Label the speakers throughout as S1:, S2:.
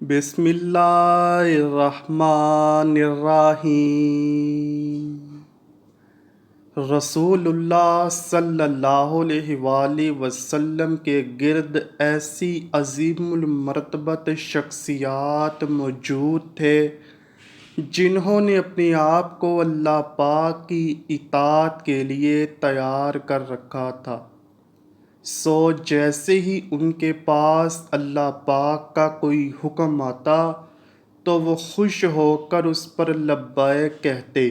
S1: بسم اللہ الرحمن الرحیم۔ رسول اللہ صلی اللہ علیہ وآلہ وسلم کے گرد ایسی عظیم المرتبت شخصیات موجود تھے جنہوں نے اپنے آپ کو اللہ پاک کی اطاعت کے لیے تیار کر رکھا تھا۔ جیسے ہی ان کے پاس اللہ پاک کا کوئی حکم آتا تو وہ خوش ہو کر اس پر لبیک کہتے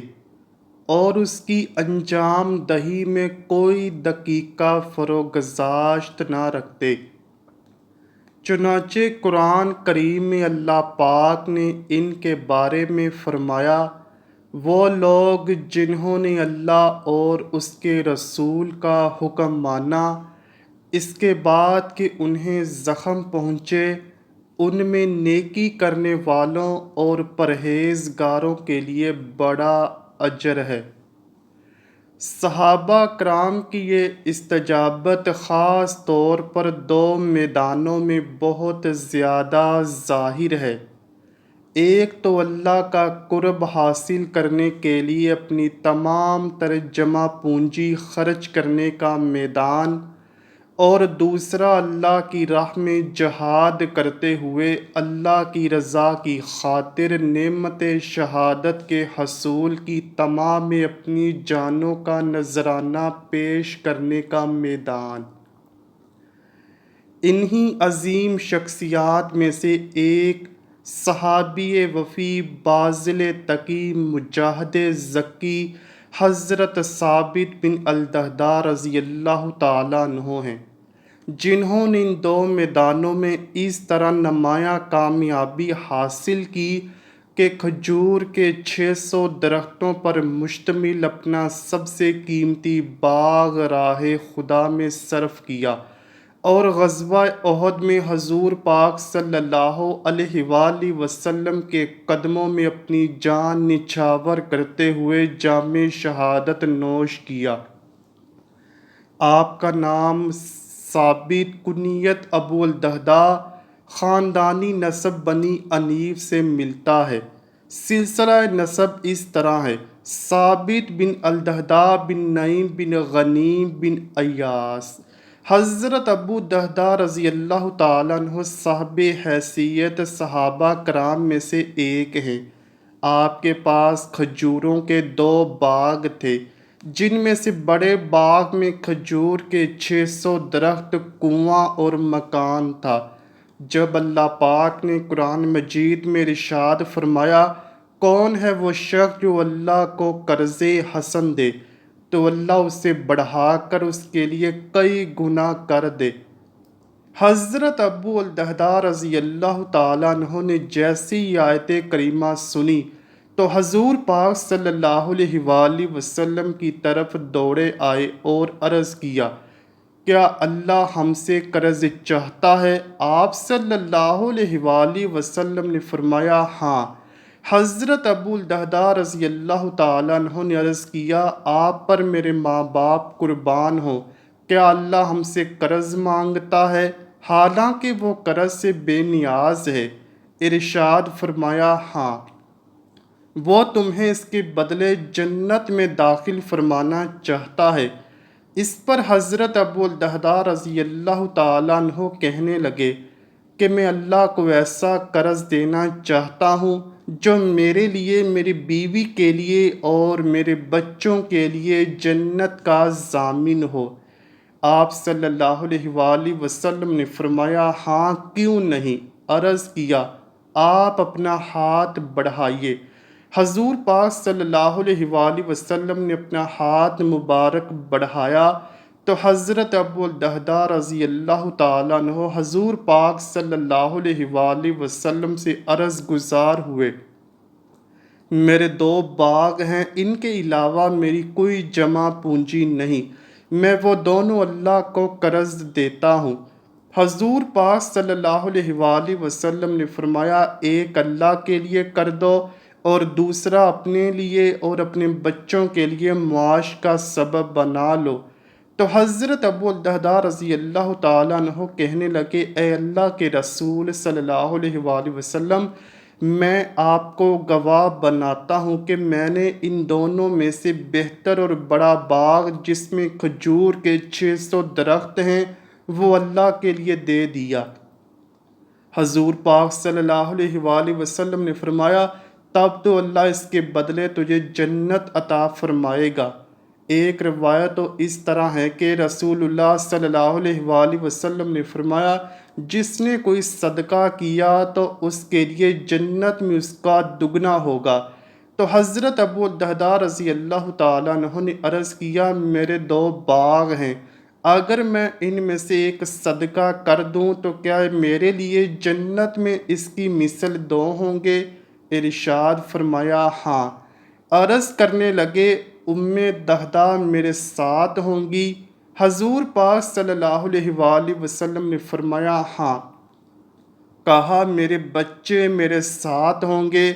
S1: اور اس کی انجام دہی میں کوئی دقیقہ فروگزاشت نہ رکھتے۔ چنانچہ قرآن کریم میں اللہ پاک نے ان کے بارے میں فرمایا، وہ لوگ جنہوں نے اللہ اور اس کے رسول کا حکم مانا، اس کے بعد کہ انہیں زخم پہنچے، ان میں نیکی کرنے والوں اور پرہیزگاروں کے لیے بڑا اجر ہے۔ صحابہ کرام کی یہ استجابت خاص طور پر دو میدانوں میں بہت زیادہ ظاہر ہے۔ ایک تو اللہ کا قرب حاصل کرنے کے لیے اپنی تمام تر جمع پونجی خرچ کرنے کا میدان، اور دوسرا اللہ کی راہ میں جہاد کرتے ہوئے اللہ کی رضا کی خاطر نعمت شہادت کے حصول کی طمع میں اپنی جانوں کا نذرانہ پیش کرنے کا میدان۔ انہی عظیم شخصیات میں سے ایک صحابی وفی باذل تقی مجاہد ذکی حضرت ثابت بن الدہداء رضی اللہ تعالیٰ عنہ ہیں، جنہوں نے ان دو میدانوں میں اس طرح نمایاں کامیابی حاصل کی کہ کھجور کے 600 درختوں پر مشتمل اپنا سب سے قیمتی باغ راہ خدا میں صرف کیا، اور غزوہ احد میں حضور پاک صلی اللہ علیہ وآلہ وسلم کے قدموں میں اپنی جان نچھاور کرتے ہوئے جام شہادت نوش کیا۔ آپ کا نام ثابت، کنیت ابو الدہداء، خاندانی نسب بنی انیف سے ملتا ہے۔ سلسلہ نسب اس طرح ہے: ثابت بن الدہداء بن نعیم بن غنیم بن ایاس۔ حضرت ابو الدہداء رضی اللہ تعالیٰ عنہ صاحب حیثیت صحابہ کرام میں سے ایک ہیں۔ آپ کے پاس کھجوروں کے 2 باغ تھے، جن میں سے بڑے باغ میں کھجور کے 600 درخت، کنواں اور مکان تھا۔ جب اللہ پاک نے قرآن مجید میں ارشاد فرمایا، کون ہے وہ شخص جو اللہ کو قرض حسن دے تو اللہ اسے بڑھا کر اس کے لیے کئی گنا کر دے۔ حضرت ابو الدہداء رضی اللہ تعالیٰ عنہ نے جیسی آیت کریمہ سنی تو حضور پاک صلی اللہ علیہ وآلہ وسلم کی طرف دوڑے آئے اور عرض کیا، کیا اللہ ہم سے قرض چاہتا ہے؟ آپ صلی اللہ علیہ وآلہ وسلم نے فرمایا، ہاں۔ حضرت ابو الدہداء رضی اللہ تعالیٰ عنہ نے عرض کیا، آپ پر میرے ماں باپ قربان ہوں، کیا اللہ ہم سے قرض مانگتا ہے حالانکہ وہ قرض سے بے نیاز ہے؟ ارشاد فرمایا، ہاں، وہ تمہیں اس کے بدلے جنت میں داخل فرمانا چاہتا ہے۔ اس پر حضرت ابو الدہداء رضی اللہ تعالیٰ عنہ کہنے لگے کہ میں اللہ کو ایسا قرض دینا چاہتا ہوں جو میرے لیے، میری بیوی کے لیے اور میرے بچوں کے لیے جنت کا ضامن ہو۔ آپ صلی اللہ علیہ وآلہ وسلم نے فرمایا، ہاں، کیوں نہیں؟ عرض کیا، آپ اپنا ہاتھ بڑھائیے۔ حضور پاک صلی اللہ علیہ وآلہ وسلم نے اپنا ہاتھ مبارک بڑھایا تو حضرت ابو الدہداء رضی اللہ تعالیٰ عنہ حضور پاک صلی اللہ علیہ وآلہ وسلم سے عرض گزار ہوئے، میرے 2 باغ ہیں، ان کے علاوہ میری کوئی جمع پونجی نہیں، میں وہ دونوں اللہ کو قرض دیتا ہوں۔ حضور پاک صلی اللہ علیہ وآلہ وسلم نے فرمایا، ایک اللہ کے لیے کر دو اور دوسرا اپنے لیے اور اپنے بچوں کے لیے معاش کا سبب بنا لو۔ تو حضرت ابو الدہداء رضی اللہ تعالیٰ عنہ کہنے لگے، اے اللہ کے رسول صلی اللہ علیہ وآلہ وسلم، میں آپ کو گواہ بناتا ہوں کہ میں نے ان دونوں میں سے بہتر اور بڑا باغ جس میں کھجور کے 600 درخت ہیں وہ اللہ کے لیے دے دیا۔ حضور پاک صلی اللہ علیہ وآلہ وسلم نے فرمایا، تب تو اللہ اس کے بدلے تجھے جنت عطا فرمائے گا۔ ایک روایت تو اس طرح ہے کہ رسول اللہ صلی اللہ علیہ وآلہ وسلم نے فرمایا، جس نے کوئی صدقہ کیا تو اس کے لیے جنت میں اس کا دگنا ہوگا۔ تو حضرت ابو الدہداء رضی اللہ تعالیٰ عنہ نے عرض کیا، میرے 2 باغ ہیں، اگر میں ان میں سے ایک صدقہ کر دوں تو کیا میرے لیے جنت میں اس کی مثل 2 ہوں گے؟ ارشاد فرمایا، ہاں۔ عرض کرنے لگے، دہدہ میرے ساتھ ہوں گی؟ حضور پاک صلی اللہ علیہ وآلہ وسلم نے فرمایا، ہاں۔ کہا، میرے بچے میرے ساتھ ہوں گے؟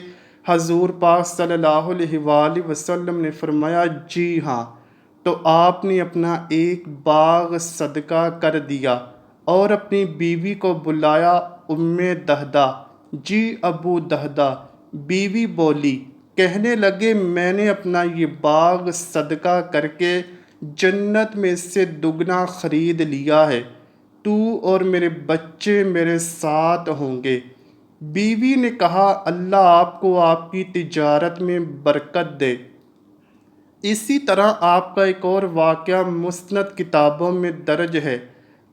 S1: حضور پاک صلی اللہ علیہ وآلہ وسلم نے فرمایا، جی ہاں۔ تو آپ نے اپنا ایک باغ صدقہ کر دیا اور اپنی بیوی کو بلایا۔ دہدہ، جی ابو دہدہ۔ بیوی بولی، کہنے لگے، میں نے اپنا یہ باغ صدقہ کر کے جنت میں اس سے دگنا خرید لیا ہے، تو اور میرے بچے میرے ساتھ ہوں گے۔ بیوی نے کہا، اللہ آپ کو آپ کی تجارت میں برکت دے۔ اسی طرح آپ کا ایک اور واقعہ مسند کتابوں میں درج ہے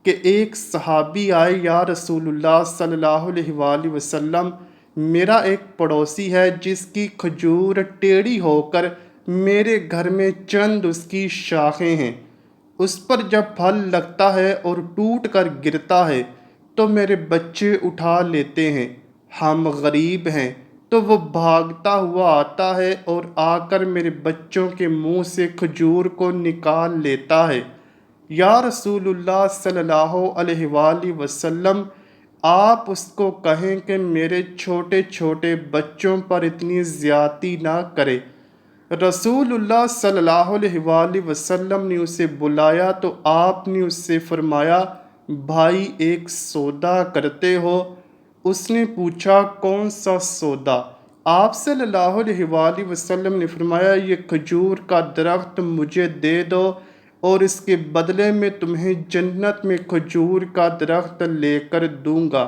S1: کہ ایک صحابی آئے، یا رسول اللہ صلی اللہ علیہ وآلہ وسلم، میرا ایک پڑوسی ہے جس کی کھجور ٹیڑھی ہو کر میرے گھر میں چند اس کی شاخیں ہیں، اس پر جب پھل لگتا ہے اور ٹوٹ کر گرتا ہے تو میرے بچے اٹھا لیتے ہیں، ہم غریب ہیں تو وہ بھاگتا ہوا آتا ہے اور آ کر میرے بچوں کے منہ سے کھجور کو نکال لیتا ہے۔ یا رسول اللہ صلی اللہ علیہ وآلہ وسلم، آپ اس کو کہیں کہ میرے چھوٹے چھوٹے بچوں پر اتنی زیادتی نہ کرے۔ رسول اللہ صلی اللہ علیہ وآلہ وسلم نے اسے بلایا تو آپ نے اس سے فرمایا، بھائی ایک سودا کرتے ہو؟ اس نے پوچھا، کون سا سودا؟ آپ صلی اللہ علیہ وآلہ وسلم نے فرمایا، یہ کھجور کا درخت مجھے دے دو اور اس کے بدلے میں تمہیں جنت میں کھجور کا درخت لے کر دوں گا۔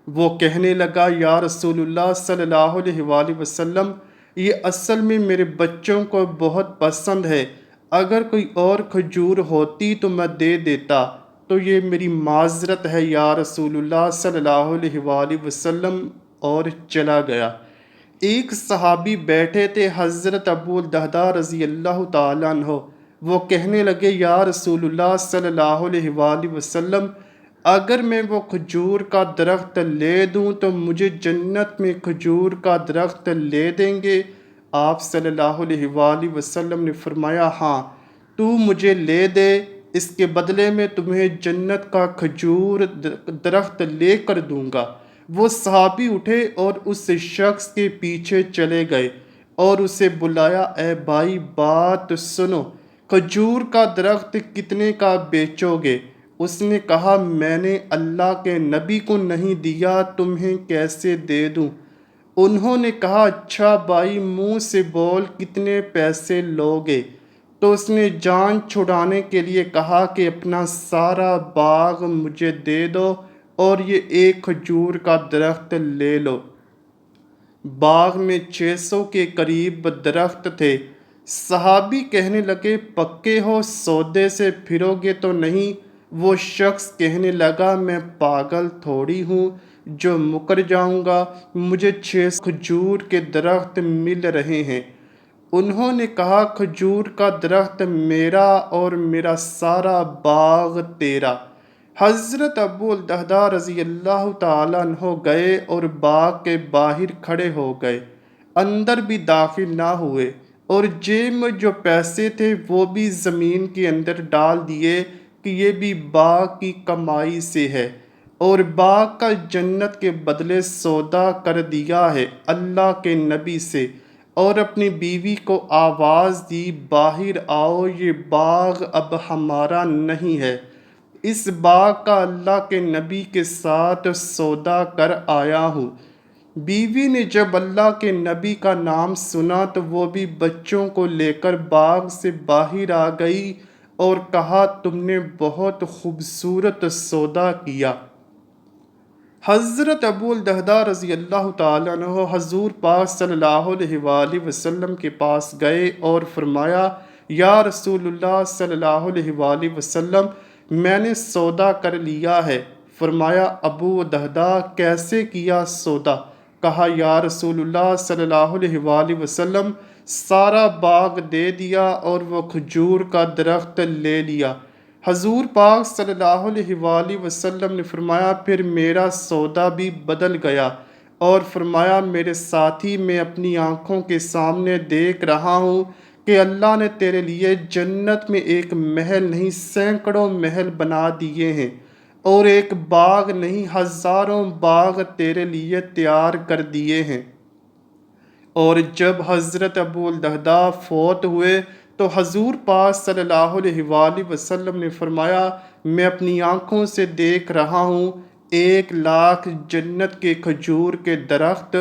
S1: وہ کہنے لگا، یا رسول اللہ صلی اللہ علیہ وآلہ وسلم، یہ اصل میں میرے بچوں کو بہت پسند ہے، اگر کوئی اور کھجور ہوتی تو میں دے دیتا، تو یہ میری معذرت ہے یا رسول اللہ صلی اللہ علیہ وآلہ وسلم، اور چلا گیا۔ ایک صحابی بیٹھے تھے، حضرت ابو الدہداء رضی اللہ تعالیٰ عنہ، وہ کہنے لگے، یا رسول اللہ صلی اللہ علیہ وآلہ وسلم، اگر میں وہ کھجور کا درخت لے دوں تو مجھے جنت میں کھجور کا درخت لے دیں گے؟ آپ صلی اللہ علیہ وآلہ وسلم نے فرمایا، ہاں، تو مجھے لے دے، اس کے بدلے میں تمہیں جنت کا کھجور درخت لے کر دوں گا۔ وہ صحابی اٹھے اور اس شخص کے پیچھے چلے گئے اور اسے بلایا، اے بھائی بات سنو، کھجور کا درخت کتنے کا بیچو گے؟ اس نے کہا، میں نے اللہ کے نبی کو نہیں دیا، تمہیں کیسے دے دوں؟ انہوں نے کہا، اچھا بھائی منہ سے بول، کتنے پیسے لوگے؟ تو اس نے جان چھڑانے کے لیے کہا کہ اپنا سارا باغ مجھے دے دو اور یہ ایک کھجور کا درخت لے لو۔ باغ میں 600 کے قریب درخت تھے۔ صحابی کہنے لگے، پکے ہو، سودے سے پھرو گے تو نہیں؟ وہ شخص کہنے لگا، میں پاگل تھوڑی ہوں جو مکر جاؤں گا، مجھے 600 کھجور کے درخت مل رہے ہیں۔ انہوں نے کہا، کھجور کا درخت میرا اور میرا سارا باغ تیرا۔ حضرت ابو الدہداء رضی اللہ تعالیٰ عنہ گئے اور باغ کے باہر کھڑے ہو گئے، اندر بھی داخل نہ ہوئے، اور جیب میں جو پیسے تھے وہ بھی زمین کے اندر ڈال دیے کہ یہ بھی باغ کی کمائی سے ہے، اور باغ کا جنت کے بدلے سودا کر دیا ہے اللہ کے نبی سے۔ اور اپنی بیوی کو آواز دی، باہر آؤ، یہ باغ اب ہمارا نہیں ہے، اس باغ کا اللہ کے نبی کے ساتھ سودا کر آیا ہوں۔ بیوی نے جب اللہ کے نبی کا نام سنا تو وہ بھی بچوں کو لے کر باغ سے باہر آ گئی اور کہا، تم نے بہت خوبصورت سودا کیا۔ حضرت ابو الدہداء رضی اللہ تعالیٰ عنہ حضور پاک صلی اللہ علیہ وآلہ وسلم کے پاس گئے اور فرمایا، یا رسول اللہ صلی اللہ علیہ وآلہ وسلم، میں نے سودا کر لیا ہے۔ فرمایا، ابو الدہداء کیسے کیا سودا؟ کہا، یا رسول اللہ صلی اللہ علیہ وآلہ وسلم، سارا باغ دے دیا اور وہ کھجور کا درخت لے لیا۔ حضور پاک صلی اللہ علیہ وآلہ وسلم نے فرمایا، پھر میرا سودا بھی بدل گیا، اور فرمایا، میرے ساتھی، میں اپنی آنکھوں کے سامنے دیکھ رہا ہوں کہ اللہ نے تیرے لیے جنت میں ایک محل نہیں سینکڑوں محل بنا دیے ہیں، اور ایک باغ نہیں ہزاروں باغ تیرے لیے تیار کر دیے ہیں۔ اور جب حضرت ابو الدہداء فوت ہوئے تو حضور پاک صلی اللہ علیہ وآلہ وسلم نے فرمایا، میں اپنی آنکھوں سے دیکھ رہا ہوں 1,00,000 جنت کے کھجور کے درخت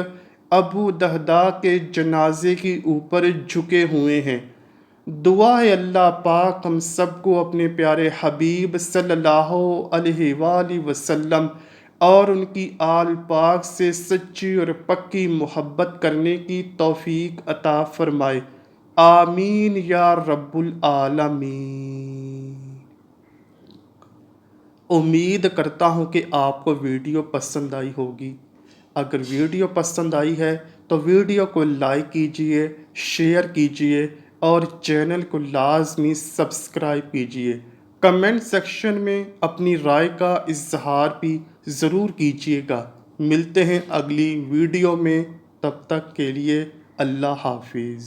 S1: ابو دہداء کے جنازے کے اوپر جھکے ہوئے ہیں۔ دعا ہے اللہ پاک ہم سب کو اپنے پیارے حبیب صلی اللہ علیہ وآلہ وسلم اور ان کی آل پاک سے سچی اور پکی محبت کرنے کی توفیق عطا فرمائے، آمین یا رب العالمین۔ امید کرتا ہوں کہ آپ کو ویڈیو پسند آئی ہوگی۔ اگر ویڈیو پسند آئی ہے تو ویڈیو کو لائک کیجئے، شیئر کیجئے اور چینل کو لازمی سبسکرائب کیجئے۔ کمنٹ سیکشن میں اپنی رائے کا اظہار بھی ضرور کیجئے گا۔ ملتے ہیں اگلی ویڈیو میں، تب تک کے لیے اللہ حافظ۔